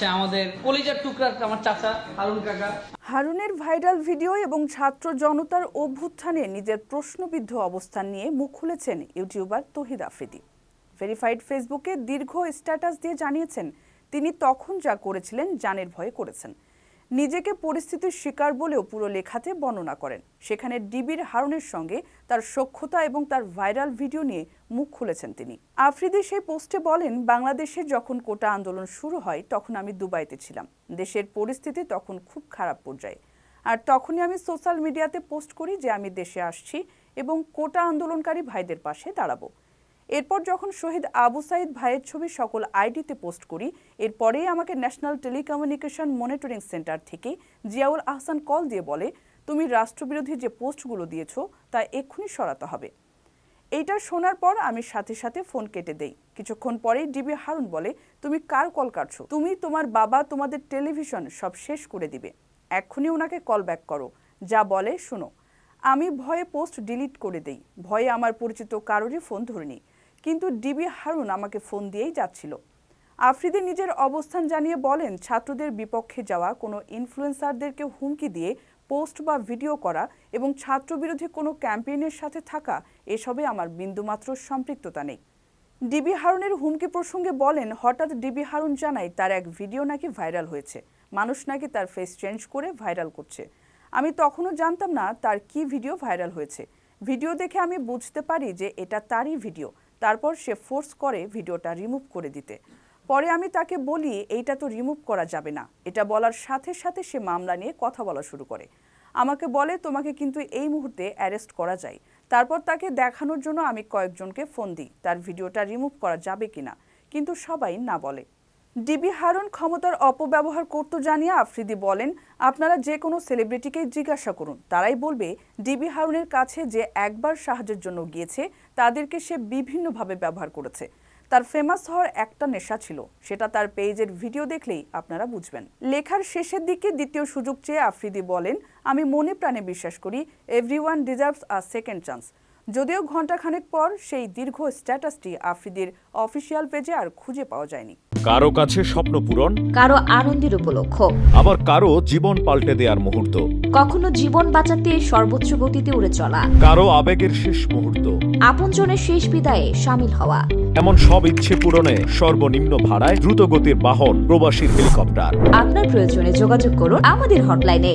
আমাদের কলিজার টুকরা আমার চাচা হারুন কাকা। হারুনের ভাইরাল ভিডিও এবং ছাত্র জনতার অভ্যুত্থানে নিজের প্রশ্নবিদ্ধ অবস্থান নিয়ে মুখ খুলেছেন ইউটিউবার তৌহিদ আফ্রিদি। ভেরিফাইড ফেসবুকে দীর্ঘ স্ট্যাটাস দিয়ে জানিয়েছেন তিনি তখন যা করেছিলেন জানের ভয়ে করেছেন। নিজেকে পরিস্থিতির শিকার বলেও পুরো লেখাতে বর্ণনা করেন। সেখানে ডিবির হারুনের সঙ্গে তার সখ্যতা এবং তার ভাইরাল ভিডিও নিয়ে মুখ খুলেছেন তিনি। আফ্রিদি সেই পোস্টে বলেন, বাংলাদেশে যখন কোটা আন্দোলন শুরু হয় তখন আমি দুবাইতে ছিলাম। দেশের পরিস্থিতি তখন খুব খারাপ পর্যায়ে, আর তখনই আমি সোশ্যাল মিডিয়াতে পোস্ট করি যে আমি দেশে আসছি এবং কোটা আন্দোলনকারী ভাইদের পাশে দাঁড়াবো। এরপর যখন শহীদ আবু সাইদ ভাইয়ের ছবি সকল আইডিতে পোস্ট করি, এরপরেই আমাকে ন্যাশনাল টেলিকমিউনিকেশন মনিটরিং সেন্টার থেকে জিয়াউল আহসান কল দিয়ে বলে, তুমি রাষ্ট্রবিরোধী যে পোস্টগুলো দিয়েছো তা এক্ষুনি সরাতে হবে। এইটা শোনার পর আমি সাথে সাথে ফোন কেটে দেই। কিছুক্ষণ পরেই ডিবি হারুন বলে, তুমি কার কল কাটছো? তুমি, তোমার বাবা, তোমাদের টেলিভিশন সব শেষ করে দিবে। এক্ষুনি ওনাকে কল ব্যাক করো। যা বলে শোনো। আমি ভয়ে পোস্ট ডিলিট করে দেই। ভয়ে আমার পরিচিত কারোরই ফোন ধরিনি, কিন্তু ডিবি হারুন আমাকে ফোন দিয়েই যাচ্ছিল। আফ্রিদি নিজের অবস্থান জানিয়ে বলেন, ছাত্রদের বিপক্ষে যাওয়া কোনো ইনফ্লুয়েন্সারদেরকে হুমকি দিয়ে পোস্ট বা ভিডিও করা এবং ছাত্রবিরোধী কোনো ক্যাম্পেইনের সাথে থাকা, এসবে আমার বিন্দুমাত্র সম্পৃক্ততা নেই। ডিবি হারুনের হুমকি প্রসঙ্গে বলেন, হঠাৎ ডিবি হারুন জানায় তার এক ভিডিও নাকি ভাইরাল হয়েছে। মানুষ নাকি তার ফেস চেঞ্জ করে ভাইরাল করছে। আমি তখনও জানতাম না তার কি ভিডিও ভাইরাল হয়েছে। ভিডিও দেখে আমি বুঝতে পারি যে এটা তারই ভিডিও। তারপর সে ফোর্স করে ভিডিওটা রিমুভ করে দিতে। পরে আমি তাকে বলি, এইটা তো রিমুভ করা যাবে না। এটা বলার সাথে সাথে সে মামলা নিয়ে কথা বলা শুরু করে। আমাকে বলে, তোমাকে কিন্তু এই মুহূর্তে অ্যারেস্ট করা যায়। তারপর তাকে দেখানোর জন্য আমি কয়েকজনকে ফোন দিই তার ভিডিওটা রিমুভ করা যাবে কিনা, কিন্তু সবাই না বলে। ডিবি হারুন ক্ষমতার অপব্যবহার করতে জানিয়ে আফ্রিদি বলেন, আপনারা যে কোনো সেলিব্রিটিকেই জিজ্ঞাসা করুন, তারাই বলবে ডিবি হারুনের কাছে যে একবার সাহায্যের জন্য গিয়েছে তাদেরকে সে বিভিন্নভাবে ব্যবহার করেছে। তার ফেমাস হওয়ার একটা নেশা ছিল, সেটা তার পেজের ভিডিও দেখলেই আপনারা বুঝবেন। লেখার শেষের দিকে দ্বিতীয় সুযোগ চেয়ে আফ্রিদি বলেন, আমি মনে প্রাণে বিশ্বাস করি এভরিওয়ান ডিজার্ভস আ সেকেন্ড চান্স। যদিও ঘণ্টাখানেক পর সেই দীর্ঘ স্ট্যাটাসটি আফ্রিদির অফিসিয়াল পেজে আর খুঁজে পাওয়া যায়নি। কারো কাছে স্বপ্ন পূরণ, কারো আনন্দের উপলক্ষ, আবার কারো জীবন পাল্টে দেওয়ার মুহূর্ত, কখনো জীবন বাঁচাতে সর্বোচ্চ গতিতে উড়ে চলা, কারো আবেগের শেষ মুহূর্ত, আপনজনের শেষ বিদায়ে শামিল হওয়া, এমন সব ইচ্ছে পূরণে সর্বনিম্ন ভাড়ায় দ্রুতগতির বাহন প্রবাসী হেলিকপ্টার। আপনার প্রয়োজনে যোগাযোগ করুন আমাদের হটলাইনে।